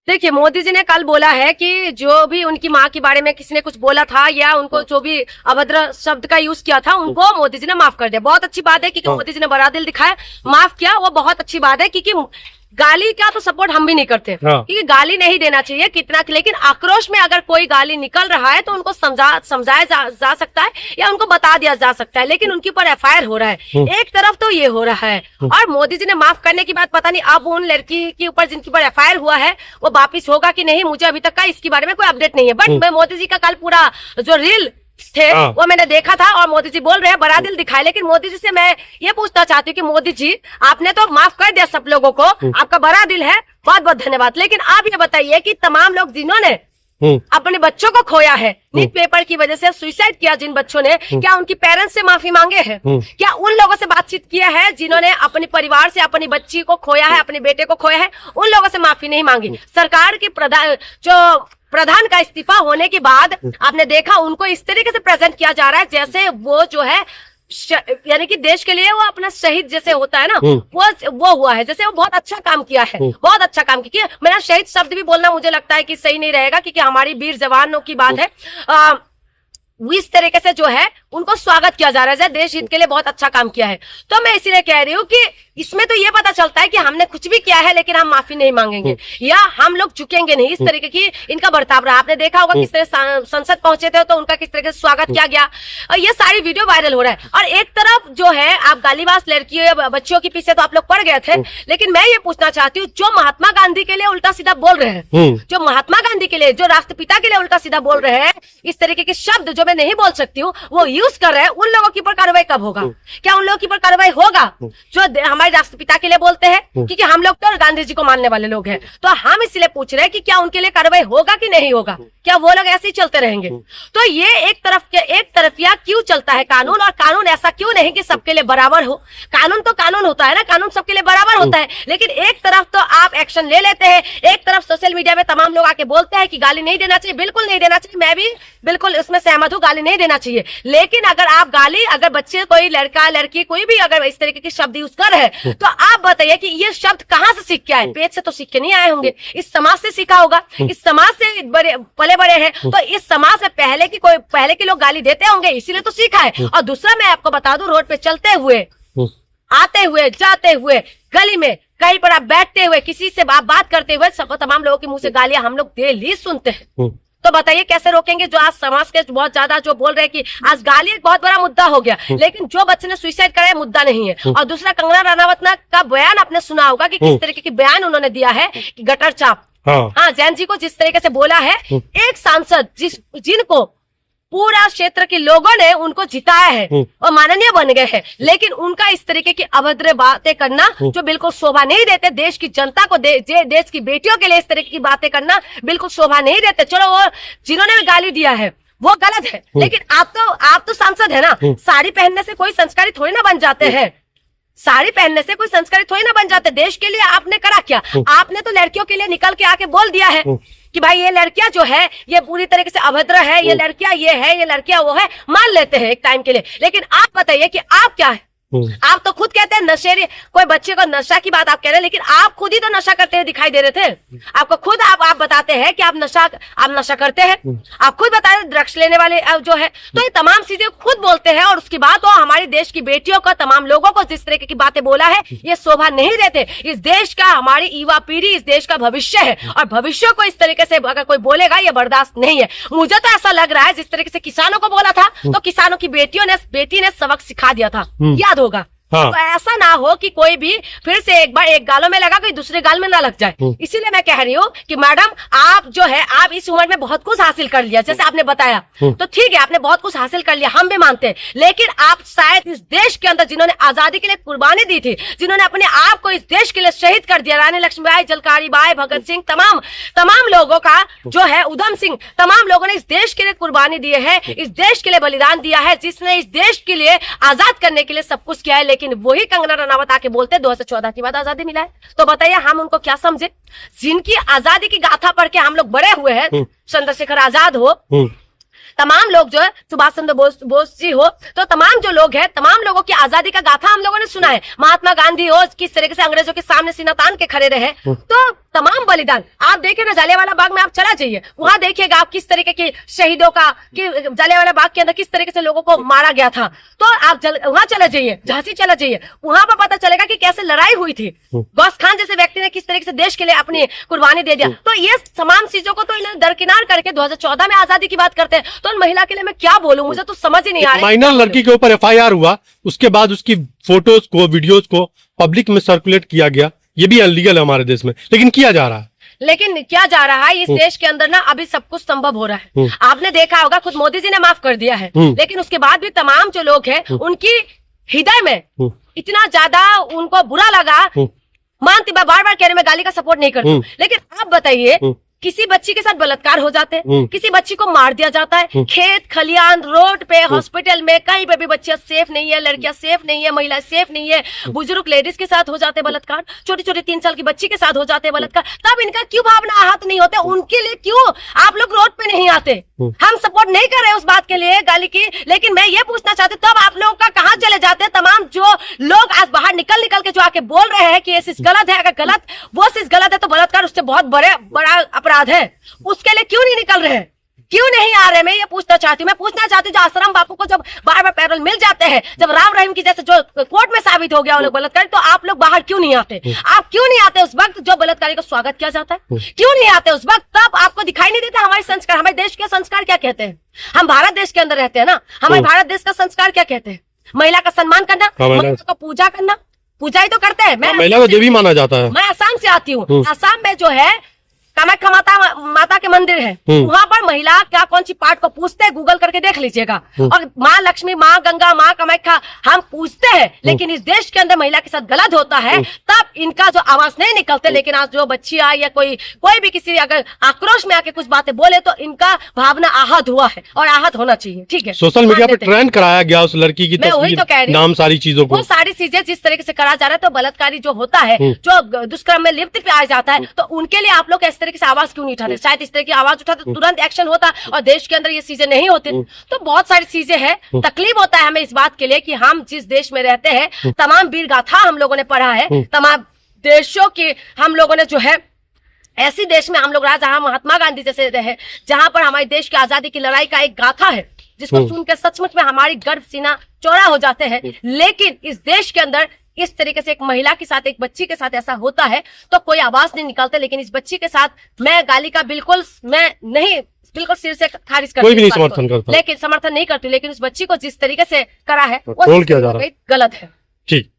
देखिए, मोदी जी ने कल बोला है कि जो भी उनकी माँ के बारे में किसी ने कुछ बोला था या उनको जो भी अभद्र शब्द का यूज किया था, उनको मोदी जी ने माफ कर दिया। बहुत अच्छी बात है क्योंकि मोदी जी ने बड़ा दिल दिखाया, माफ किया, वो बहुत अच्छी बात है। क्योंकि गाली का तो सपोर्ट हम भी नहीं करते, क्योंकि गाली नहीं देना चाहिए कितना, लेकिन आक्रोश में अगर कोई गाली निकल रहा है तो उनको समझाया जा सकता है या उनको बता दिया जा सकता है, लेकिन उनके ऊपर एफआईआर हो रहा है। एक तरफ तो ये हो रहा है और मोदी जी ने माफ करने की बात, पता नहीं अब उन लड़की के ऊपर जिनके ऊपर एफआईआर हुआ है वो वापिस होगा कि नहीं, मुझे अभी तक का इसके बारे में कोई अपडेट नहीं है। बट मैं मोदी जी का कल पूरा जो रील थे वो मैंने देखा था और मोदी जी बोल रहे हैं बड़ा दिल दिखाए। लेकिन मोदी जी से मैं ये पूछना चाहती हूँ कि मोदी जी, आपने तो माफ कर दिया सब लोगों को, आपका बड़ा दिल है, बहुत बहुत धन्यवाद। लेकिन आप ये बताइए कि तमाम लोग जिन्होंने अपने बच्चों को खोया है, नीट पेपर की वजह से सुसाइड किया जिन बच्चों ने, क्या उनकी पेरेंट्स से माफी मांगे हैं? क्या उन लोगों से बातचीत किया है जिन्होंने अपने परिवार से अपनी बच्ची को खोया है, अपने बेटे को खोया है? उन लोगों से माफी नहीं मांगी। सरकार की प्रधान का इस्तीफा होने के बाद आपने देखा उनको इस तरीके से प्रेजेंट किया जा रहा है जैसे वो जो है यानी कि देश के लिए वो अपना शहीद जैसे होता है ना, वो हुआ है, जैसे वो बहुत अच्छा काम किया है, बहुत अच्छा काम किया। मेरा शहीद शब्द भी बोलना मुझे लगता है कि सही नहीं रहेगा, क्योंकि हमारी वीर जवानों की बात है। इस तरीके से जो है उनको स्वागत किया जा रहा है, देश हित के लिए बहुत अच्छा काम किया है। तो मैं इसीलिए कह रही हूँ कि इसमें तो ये पता चलता है कि हमने कुछ भी किया है लेकिन हम माफी नहीं मांगेंगे या हम लोग झुकेंगे नहीं। इस तरीके की इनका बर्ताव रहा। आपने देखा होगा किस तरह संसद पहुंचे थे तो उनका किस तरह से स्वागत किया गया, और ये सारी वीडियो वायरल हो रहा है। और एक तरफ जो है आप गालीबाज लड़कियों या बच्चियों के पीछे तो आप लोग पड़ गए थे, लेकिन मैं ये पूछना चाहती हूँ जो महात्मा गांधी के लिए उल्टा सीधा बोल रहे हैं, जो महात्मा गांधी के लिए, जो राष्ट्रपिता के लिए उल्टा सीधा बोल रहे हैं, इस तरीके के शब्द जो मैं नहीं बोल सकती हूँ वो यूज कर रहे हैं, उन लोगों के ऊपर कार्रवाई कब होगा? क्या उन लोगों के ऊपर कार्रवाई होगा जो हमारे राष्ट्रपिता के लिए बोलते हैं? क्योंकि हम लोग तो गांधी जी को मानने वाले लोग हैं, तो हम इसलिए पूछ रहे हैं कि क्या उनके लिए कार्रवाई होगा कि नहीं होगा? क्या वो लोग ऐसे ही चलते रहेंगे? तो ये एक तरफिया क्यों चलता है कानून, और कानून ऐसा क्यों नहीं कि सबके लिए बराबर हो? कानून तो कानून होता है ना, कानून सबके लिए बराबर होता है, लेकिन एक तरफ तो आप एक्शन ले लेते हैं, एक तरफ सोशल मीडिया में तमाम लोग आके बोलते हैं कि गाली नहीं देना चाहिए। बिल्कुल नहीं देना चाहिए, मैं भी बिल्कुल इसमें सहमत हूँ, गाली नहीं देना चाहिए। लेकिन अगर आप गाली, अगर बच्चे, कोई लड़का लड़की कोई भी अगर इस तरीके के शब्द यूज कर है तो आप बताइए कि ये शब्द कहाँ से सीख के आए? पेट से तो सीख के नहीं आए होंगे, इस समाज से सीखा होगा, इस समाज से पले बड़े हैं, तो इस समाज में पहले के लोग गाली देते होंगे, इसीलिए तो सीखा है। और दूसरा मैं आपको बता दूं, रोड पे चलते हुए, आते हुए, जाते हुए, गली में कहीं पर आप बैठते हुए, किसी से आप बात करते हुए, सब तमाम लोगों के मुंह से गालियां हम लोग डेली सुनते हैं। तो बताइए कैसे रोकेंगे? जो आज समाज के बहुत ज्यादा जो बोल रहे हैं कि आज गाली एक बहुत बड़ा मुद्दा हो गया, लेकिन जो बच्चे ने सुसाइड करा है मुद्दा नहीं है। और दूसरा, कंगना रनावत का बयान आपने सुना होगा कि किस तरीके की बयान उन्होंने दिया है कि गटर चाप, हाँ, जैन जी को जिस तरीके से बोला है, एक सांसद जिनको पूरा क्षेत्र के लोगों ने उनको जिताया है और माननीय बन गए हैं, लेकिन उनका इस तरीके की अभद्र बातें करना जो बिल्कुल शोभा नहीं देते, देश की जनता को, देश की बेटियों के लिए इस तरीके की बातें करना बिल्कुल शोभा नहीं देते। चलो, वो जिन्होंने भी गाली दिया है वो गलत है, लेकिन आप तो सांसद है ना, साड़ी पहनने से कोई संस्कारी थोड़ी ना बन जाते हैं, साड़ी पहनने से कोई संस्कारी थोड़ी ना बन जाते। देश के लिए आपने करा क्या? आपने तो लड़कियों के लिए निकल के आके बोल दिया है कि भाई ये लड़कियां जो है ये पूरी तरीके से अभद्र है, ये लड़कियां ये है, ये लड़कियां वो है, मान लेते हैं एक टाइम के लिए। लेकिन आप बताइए कि आप क्या है? आप तो खुद कहते हैं नशेरी, कोई बच्चे को नशा की बात आप कह रहे हैं, लेकिन आप खुद ही तो नशा करते हुए दिखाई दे रहे थे। आपको खुद आप बताते हैं कि आप नशा करते हैं, आप खुद बताए ड्रग्स लेने वाले जो है। तो ये तमाम चीजें खुद बोलते हैं, और उसके बाद वो हमारे देश की बेटियों को, तमाम लोगों को जिस तरीके की बातें बोला है, ये शोभा नहीं देते। इस देश का, हमारी युवा पीढ़ी इस देश का भविष्य है, और भविष्य को इस तरीके से अगर कोई बोलेगा ये बर्दाश्त नहीं है। मुझे तो ऐसा लग रहा है जिस तरीके से किसानों को बोला था, तो किसानों की बेटी ने सबक सिखा दिया था, याद होगा। हाँ। तो ऐसा ना हो कि कोई भी फिर से एक बार एक गालों में लगा, कोई दूसरे गाल में ना लग जाए। इसीलिए मैं कह रही हूँ कि मैडम, आप जो है, आप इस उम्र में बहुत कुछ हासिल कर लिया, जैसे आपने बताया, तो ठीक है, आपने बहुत कुछ हासिल कर लिया, हम भी मानते हैं। लेकिन आप शायद इस देश के अंदर जिन्होंने आजादी के लिए कुर्बानी दी थी, जिन्होंने अपने आप को इस देश के लिए शहीद कर दिया, रानी लक्ष्मीबाई, झलकारी बाई, भगत सिंह, तमाम लोगों का जो है, उधम सिंह, तमाम लोगों ने इस देश के लिए कुर्बानी दी है, इस देश के लिए बलिदान दिया है, जिसने इस देश के लिए आजाद करने के लिए सब कुछ किया है। लेकिन वही कंगना रनावत आके बोलते 2014 के बाद आजादी मिला है, तो बताइए हम उनको क्या समझे? जिनकी आजादी की गाथा पढ़ के हम लोग बड़े हुए हैं, चंद्रशेखर आजाद हो, तमाम लोग जो है, सुभाष चंद्र बोस जी हो, तो तमाम जो लोग हैं, तमाम लोगों की आजादी का गाथा हम लोगों ने सुना है। महात्मा गांधी हो, किस तरीके से अंग्रेजों के सामने सीना तान के खड़े रहे, तो तमाम बलिदान आप देखिए ना, जलियांवाला बाग में आप चला जाइए, वहां देखिएगा आप किस तरीके की शहीदों का, कि जलियांवाला बाग के अंदर किस तरीके से लोगों को मारा गया था। तो आप वहां चला जाइए, झांसी चला जाइए, वहां पर पता चलेगा कि कैसे लड़ाई हुई थी। गौस खान जैसे व्यक्ति ने किस तरीके से देश के लिए अपनी कुर्बानी दे दिया। तो ये तमाम चीजों को तो इन्हें दरकिनार करके 2014 में आजादी की बात करते हैं, तो उन महिला के लिए मैं क्या बोलूं, मुझे तो समझ ही नहीं आ रहा। माइनर लड़की के ऊपर FIR हुआ, उसके बाद उसकी फोटोज को, वीडियोज को पब्लिक में सर्कुलेट किया गया, ये भी अनलीगल है हमारे देश में, लेकिन किया जा रहा है। लेकिन क्या जा रहा है, इस देश के अंदर ना अभी सब कुछ संभव हो रहा है। आपने देखा होगा, खुद मोदी जी ने माफ कर दिया है, लेकिन उसके बाद भी तमाम जो लोग हैं, उनकी हृदय में इतना ज्यादा उनको बुरा लगा। मानती, बार बार कह रहे मैं गाली का सपोर्ट नहीं करती, लेकिन आप बताइए, किसी बच्ची के साथ बलात्कार हो जाते हैं, किसी बच्ची को मार दिया जाता है, खेत खलियान, रोड पे, हॉस्पिटल में, कहीं पे भी बच्चियां सेफ नहीं है, लड़कियां सेफ नहीं है, महिलाएं सेफ नहीं है, बुजुर्ग लेडीज के साथ हो जाते हैं बलात्कार, छोटी छोटी 3 साल की बच्ची के साथ हो जाते हैं बलात्कार, तब इनका क्यों भावना आहत नहीं होते? उनके लिए क्यों आप लोग रोड पे नहीं आते? हम सपोर्ट नहीं कर रहे उस बात के लिए गाली की, लेकिन मैं ये पूछना चाहती हूँ, तब आप लोगों का कहाँ चले जाते हैं? तमाम जो लोग आज बाहर निकल के जो आके बोल रहे हैं कि ये चीज गलत है, अगर गलत वो चीज गलत है तो बलात्कार उससे बहुत बड़ा अपराध है, उसके लिए क्यों नहीं निकल रहे, क्यों नहीं आ रहे? मैं ये पूछना चाहती हूँ। मैं पूछना चाहती हूँ, जो आश्रम बापू को जब बार बार पैरोल मिल जाते हैं, जब राम रहीम की जैसे जो कोर्ट में साबित हो गया वो लोग बलात्कारी, तो आप लोग बाहर क्यों नहीं आते? आप क्यों नहीं आते उस वक्त जो बलात्कारी का स्वागत किया जाता है? क्यों नहीं आते उस वक्त? तब आपको दिखाई नहीं देता हमारे संस्कार, हमारे देश के संस्कार क्या कहते हैं? हम भारत देश के अंदर रहते हैं ना, हमारे भारत देश का संस्कार क्या कहते हैं? महिला का सम्मान करना, महिला को पूजा करना, पूजा ही तो करते हैं। मैं महिला को देवी माना जाता है। मैं असम से आती हूँ, असम में जो है कामाख्या माता के मंदिर है, वहाँ पर महिला क्या कौन सी पार्ट को पूछते हैं, गूगल करके देख लीजिएगा। और माँ लक्ष्मी, माँ गंगा, माँ कामाख्या हम पूछते हैं, लेकिन इस देश के अंदर महिला के साथ गलत होता है, तब इनका जो आवाज नहीं निकलते। लेकिन आज जो बच्ची आई या कोई भी किसी अगर आक्रोश में आके कुछ बातें बोले, तो इनका भावना आहत हुआ है और आहत होना चाहिए। ठीक है, सोशल मीडिया पे ट्रेंड कराया गया उस लड़की की तस्वीर, नाम, सारी चीजों को, वो सारी चीजें जिस तरीके से करा जा रहा है, तो बलात्कारी जो होता है, जो दुष्कर्म में लिप्त पे आ जाता है, तो उनके लिए आप लोग इस तरीके से आवाज क्यों नहीं उठाते? शायद इस तरह की आवाज उठाते तो तुरंत एक्शन होता, और देश के अंदर ये चीजें नहीं होती। तो बहुत सारी चीजें हैं, तकलीफ होता है हमें इस बात के लिए कि हम जिस देश में रहते हैं, तमाम वीर गाथा हम लोगों ने पढ़ा है, तमाम देशों की हम लोगों ने जो है, ऐसी देश में हम लोग रहा जहां महात्मा गांधी जैसे रहे, जहां पर हमारे देश की आजादी की लड़ाई का एक गाथा है, जिसको सुनकर सचमुच में हमारी गर्व सीना चौड़ा हो जाते हैं। लेकिन इस देश के अंदर इस तरीके से एक महिला के साथ, एक बच्ची के साथ ऐसा होता है, तो कोई आवाज नहीं निकलते। लेकिन इस बच्ची के साथ मैं गाली का बिल्कुल सिर से खारिज करती, कोई भी नहीं समर्थन करता, लेकिन समर्थन नहीं करती, लेकिन उस बच्ची को जिस तरीके से करा है वो गलत है। ठीक।